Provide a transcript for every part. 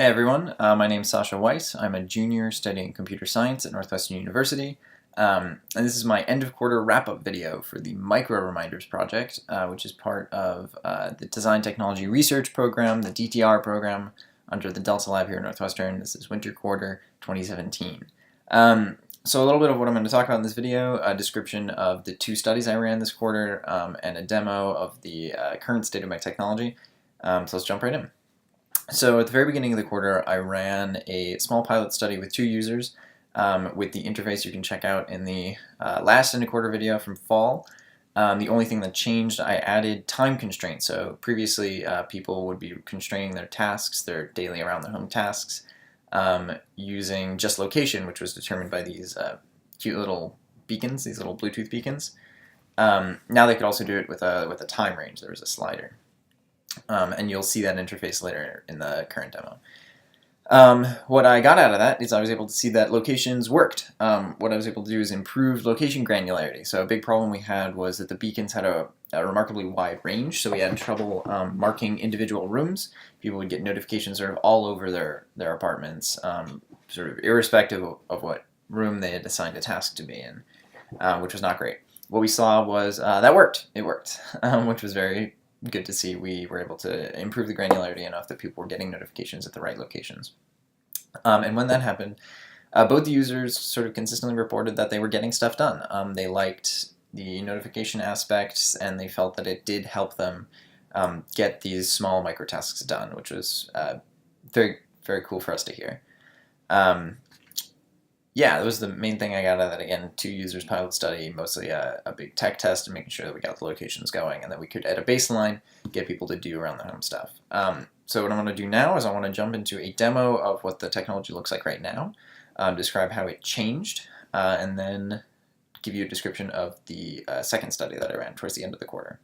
Hey everyone, my name is Sasha Weiss. I'm a junior studying computer science at Northwestern University, and this is my end of quarter wrap-up video for the Micro Reminders project, which is part of the Design Technology Research Program, the DTR program, under the Delta Lab here at Northwestern. This is winter quarter 2017. So a little bit of what I'm going to talk about in this video, a description of the two studies I ran this quarter, and a demo of the current state of my technology. So let's jump right in. So at the very beginning of the quarter, I ran a small pilot study with 2 users with the interface you can check out in the last end of quarter video from fall. The only thing that changed, I added time constraints. So previously, people would be constraining their tasks, their daily around the home tasks, using just location, which was determined by these cute little beacons, these little Bluetooth beacons. Now they could also do it with a time range. There was a slider. And you'll see that interface later in the current demo. What I got out of that is I was able to see that locations worked. What I was able to do is improve location granularity. So a big problem we had was that the beacons had a remarkably wide range, so we had trouble marking individual rooms. People would get notifications sort of all over their apartments, sort of irrespective of what room they had assigned a task to be in, which was not great. What we saw was that worked. It worked, which was very good to see. We were able to improve the granularity enough that people were getting notifications at the right locations. And when that happened, both the users sort of consistently reported that they were getting stuff done. They liked the notification aspects, and they felt that it did help them get these small micro tasks done, which was very, very cool for us to hear. Yeah, that was the main thing I got out of that. Again, 2 users pilot study, mostly a big tech test and making sure that we got the locations going and that we could, at a baseline, get people to do around the home stuff. So what I'm going to do now is I want to jump into a demo of what the technology looks like right now, describe how it changed, and then give you a description of the second study that I ran towards the end of the quarter.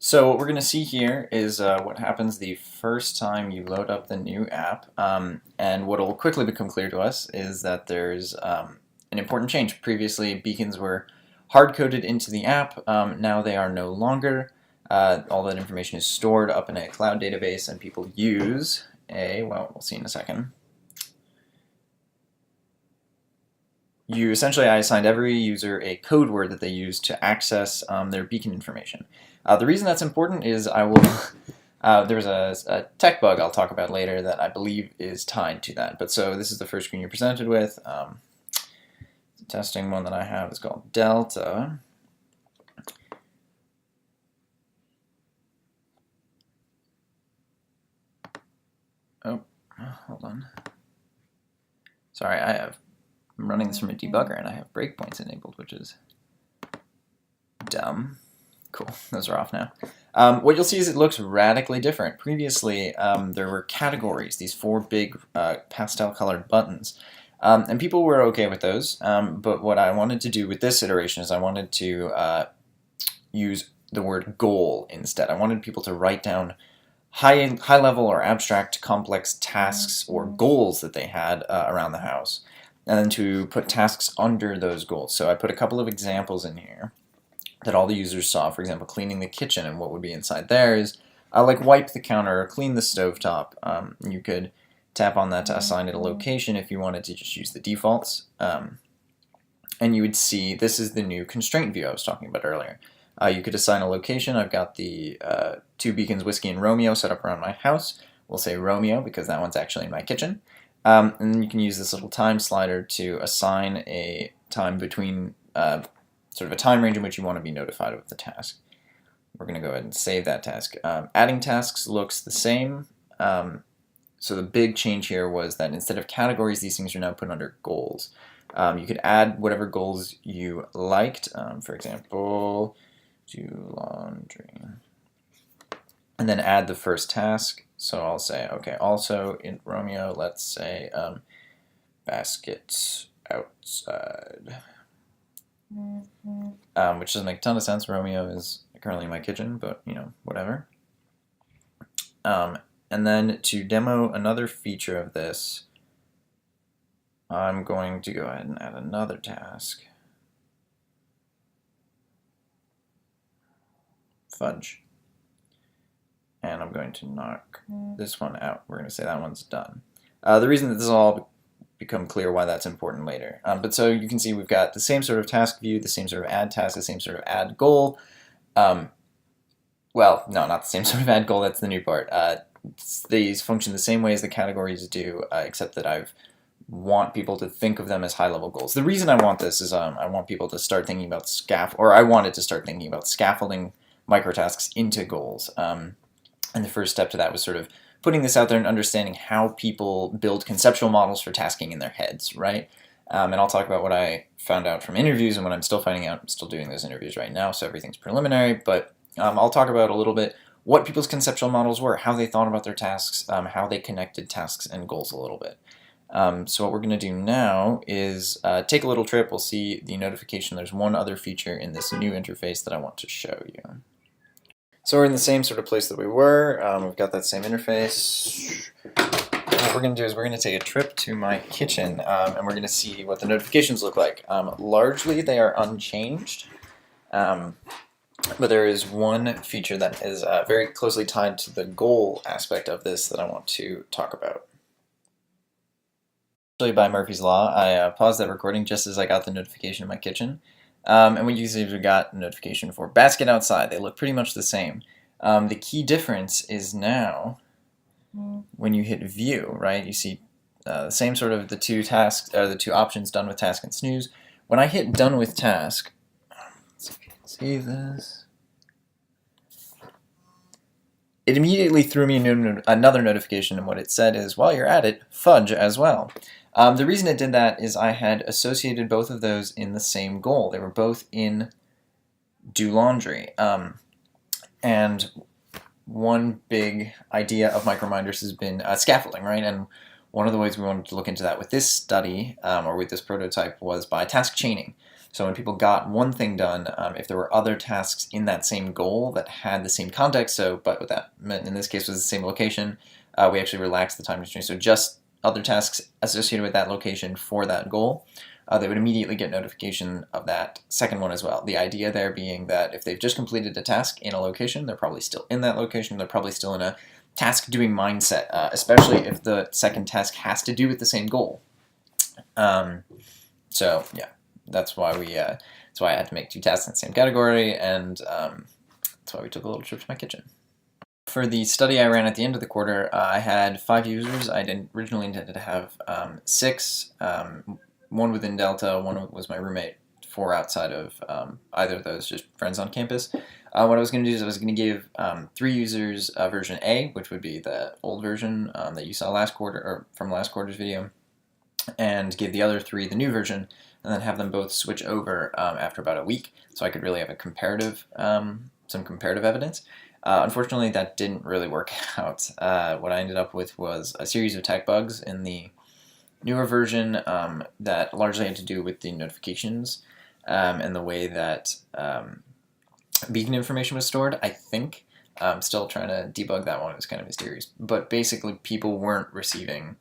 So what we're going to see here is what happens the first time you load up the new app, and what will quickly become clear to us is that there's an important change. Previously, beacons were hard-coded into the app. Now they are no longer. All that information is stored up in a cloud database, and people use well, we'll see in a second. I assigned every user a code word that they use to access their beacon information. The reason that's important is there's a tech bug I'll talk about later that I believe is tied to that. But so this is the first screen you're presented with. The testing one that I have is called Delta. Oh, hold on. Sorry, I'm running this from a debugger and I have breakpoints enabled, which is dumb. Cool, those are off now. What you'll see is it looks radically different. Previously, there were categories, these 4 big pastel-colored buttons, and people were okay with those, but what I wanted to do with this iteration is I wanted to use the word goal instead. I wanted people to write down high-level or abstract complex tasks or goals that they had around the house, and then to put tasks under those goals. So I put a couple of examples in here that all the users saw. For example, cleaning the kitchen, and what would be inside there is like wipe the counter or clean the stovetop. You could tap on that to assign it a location if you wanted to just use the defaults. And you would see this is the new constraint view I was talking about earlier. You could assign a location. I've got the 2 beacons, Whiskey and Romeo, set up around my house. We'll say Romeo because that one's actually in my kitchen. And then you can use this little time slider to assign a time between sort of a time range in which you want to be notified of the task. We're going to go ahead and save that task. Adding tasks looks the same. So the big change here was that instead of categories, these things are now put under goals. You could add whatever goals you liked. For example, do laundry. And then add the first task. So I'll say, okay, also in Romeo, let's say baskets outside. Which doesn't make a ton of sense. Romeo is currently in my kitchen, but whatever. And then to demo another feature of this, I'm going to go ahead and add another task. Fudge. and I'm going to knock this one out. We're going to say that one's done. The reason that this will all become clear why that's important later. But so you can see we've got the same sort of task view, the same sort of add task, the same sort of add goal. Well, no, not the same sort of add goal, that's the new part. These function the same way as the categories do, except that I want people to think of them as high-level goals. The reason I want this is I want people to start thinking about I wanted to start thinking about scaffolding microtasks into goals. And the first step to that was sort of putting this out there and understanding how people build conceptual models for tasking in their heads, right? And I'll talk about what I found out from interviews and what I'm still finding out. I'm still doing those interviews right now, so everything's preliminary, but I'll talk about a little bit what people's conceptual models were, how they thought about their tasks, how they connected tasks and goals a little bit. So what we're going to do now is take a little trip. We'll see the notification. There's one other feature in this new interface that I want to show you. So we're in the same sort of place that we were. We've got that same interface. What we're going to do is we're going to take a trip to my kitchen, and we're going to see what the notifications look like. Largely, they are unchanged, but there is one feature that is very closely tied to the goal aspect of this that I want to talk about. By Murphy's Law, I paused that recording just as I got the notification in my kitchen. And what you see is we got a notification for basket outside. They look pretty much the same. The key difference is now when you hit view, right? You see the same sort of the two options, done with task and snooze. When I hit done with task, let's see if you can see this. It immediately threw me another notification, and what it said is, while you're at it, fudge as well. The reason it did that is I had associated both of those in the same goal. They were both in do laundry. And one big idea of microminders has been scaffolding, right? And one of the ways we wanted to look into that with this study, or with this prototype, was by task chaining. So when people got one thing done, if there were other tasks in that same goal that had the same context, but what that meant in this case was the same location, we actually relaxed the time constraint. So just other tasks associated with that location for that goal, they would immediately get notification of that second one as well. The idea there being that if they've just completed a task in a location, they're probably still in that location, they're probably still in a task-doing mindset, especially if the second task has to do with the same goal. So yeah, that's why that's why I had to make two tasks in the same category, and that's why we took a little trip to my kitchen. For the study I ran at the end of the quarter, I had 5 users. I originally intended to have 6, one within Delta, one was my roommate, 4 outside of either of those, just friends on campus. What I was going to do is I was going to give 3 users version A, which would be the old version that you saw last quarter, or from last quarter's video, and give the other 3 the new version, and then have them both switch over after about a week, so I could really have a comparative, some comparative evidence. Unfortunately, that didn't really work out. What I ended up with was a series of tech bugs in the newer version that largely had to do with the notifications and the way that beacon information was stored, I think. I'm still trying to debug that one. It was kind of mysterious. But basically, people weren't receiving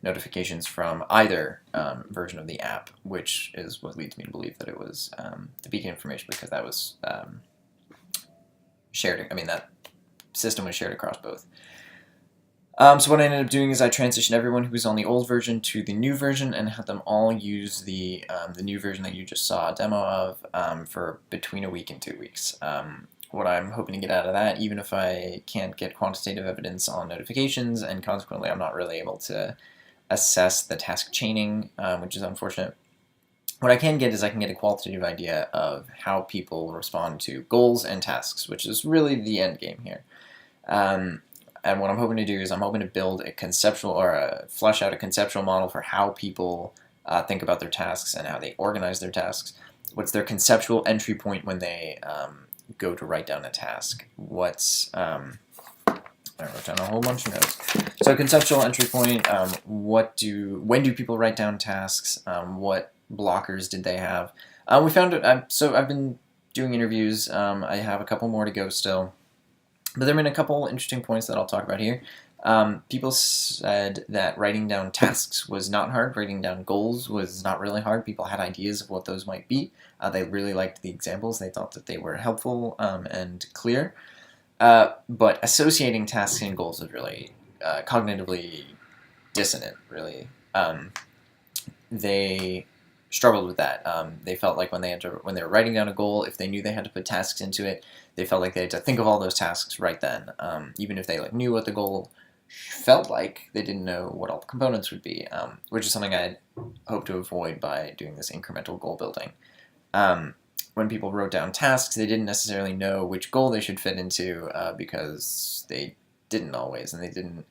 notifications from either version of the app, which is what leads me to believe that it was the beacon information, because that was shared. I mean, that system was shared across both. So what I ended up doing is I transitioned everyone who was on the old version to the new version and had them all use the new version that you just saw a demo of for between a week and 2 weeks. What I'm hoping to get out of that, even if I can't get quantitative evidence on notifications, and consequently I'm not really able to assess the task chaining, which is unfortunate. What I can get is I can get a qualitative idea of how people respond to goals and tasks, which is really the end game here. And what I'm hoping to do is I'm hoping to build a conceptual, or flesh out a conceptual model for how people think about their tasks and how they organize their tasks. What's their conceptual entry point when they go to write down a task? I wrote down a whole bunch of notes. So conceptual entry point, when do people write down tasks? What blockers did they have? We found it, so I've been doing interviews. I have a couple more to go still. But there have been a couple interesting points that I'll talk about here. People said that writing down tasks was not hard. Writing down goals was not really hard. People had ideas of what those might be. They really liked the examples. They thought that they were helpful and clear. But associating tasks and goals is really cognitively dissonant, really. They struggled with that. They felt like when they were writing down a goal, if they knew they had to put tasks into it, they felt like they had to think of all those tasks right then. Even if they knew what the goal felt like, they didn't know what all the components would be, which is something I hope to avoid by doing this incremental goal building. When people wrote down tasks, they didn't necessarily know which goal they should fit into because they didn't always, and they didn't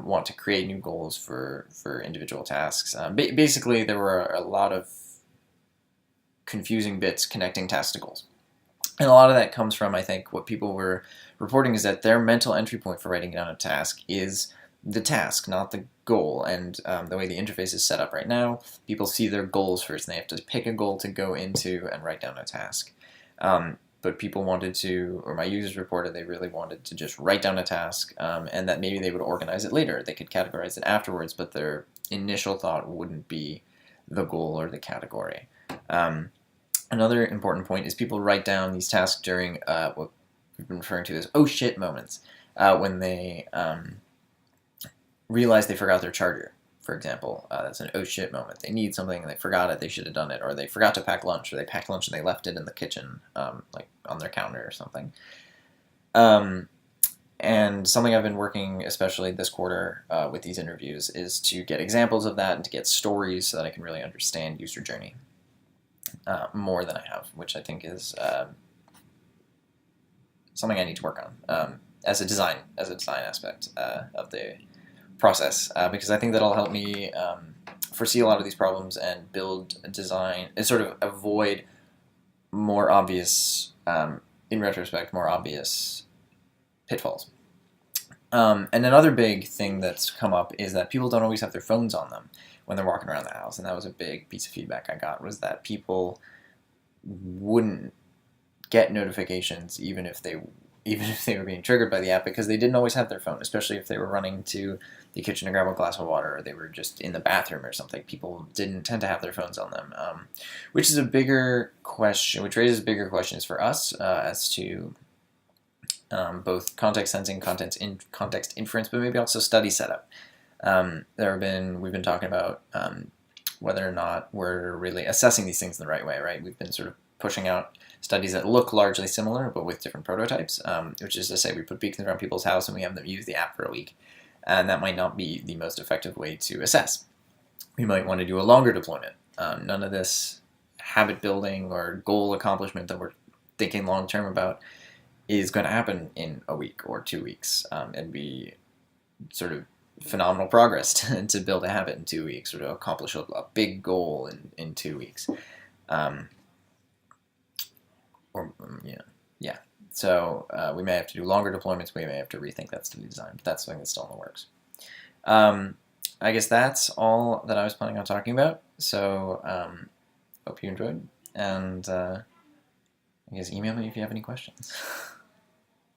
want to create new goals for individual tasks. Basically, there were a lot of confusing bits connecting tasks to goals. And a lot of that comes from, I think, what people were reporting is that their mental entry point for writing down a task is the task, not the goal. And the way the interface is set up right now, people see their goals first, and they have to pick a goal to go into and write down a task. But people wanted to, or my users reported they really wanted to just write down a task, and that maybe they would organize it later. They could categorize it afterwards, but their initial thought wouldn't be the goal or the category. Another important point is people write down these tasks during what we've been referring to as oh shit moments, when they realize they forgot their charger, for example. That's an oh shit moment. They need something and they forgot it, they should have done it, or they forgot to pack lunch, or they packed lunch and they left it in the kitchen, like on their counter or something. And something I've been working, especially this quarter with these interviews, is to get examples of that and to get stories so that I can really understand user journey more than I have, which I think is something I need to work on as a design aspect of the process, because I think that'll help me foresee a lot of these problems and build a design and sort of avoid more obvious, in retrospect, more obvious pitfalls. And another big thing that's come up is that people don't always have their phones on them when they're walking around the house, and that was a big piece of feedback I got, was that people wouldn't get notifications even if they were being triggered by the app, because they didn't always have their phone, especially if they were running to the kitchen to grab a glass of water, or they were just in the bathroom or something. People didn't tend to have their phones on them, which is a bigger question, which raises bigger questions for us as to both context sensing, context inference, but maybe also study setup. We've been talking about whether or not we're really assessing these things in the right way, right? We've been sort of pushing out studies that look largely similar, but with different prototypes, which is to say we put beacons around people's house and we have them use the app for a week. And that might not be the most effective way to assess. We might want to do a longer deployment. None of this habit building or goal accomplishment that we're thinking long-term about is going to happen in a week or 2 weeks. It'd be sort of phenomenal progress to build a habit in 2 weeks, or to accomplish a big goal in 2 weeks. So we may have to do longer deployments. We may have to rethink that study design, but that's something that's still in the works. I guess that's all that I was planning on talking about. So hope you enjoyed, and I guess email me if you have any questions.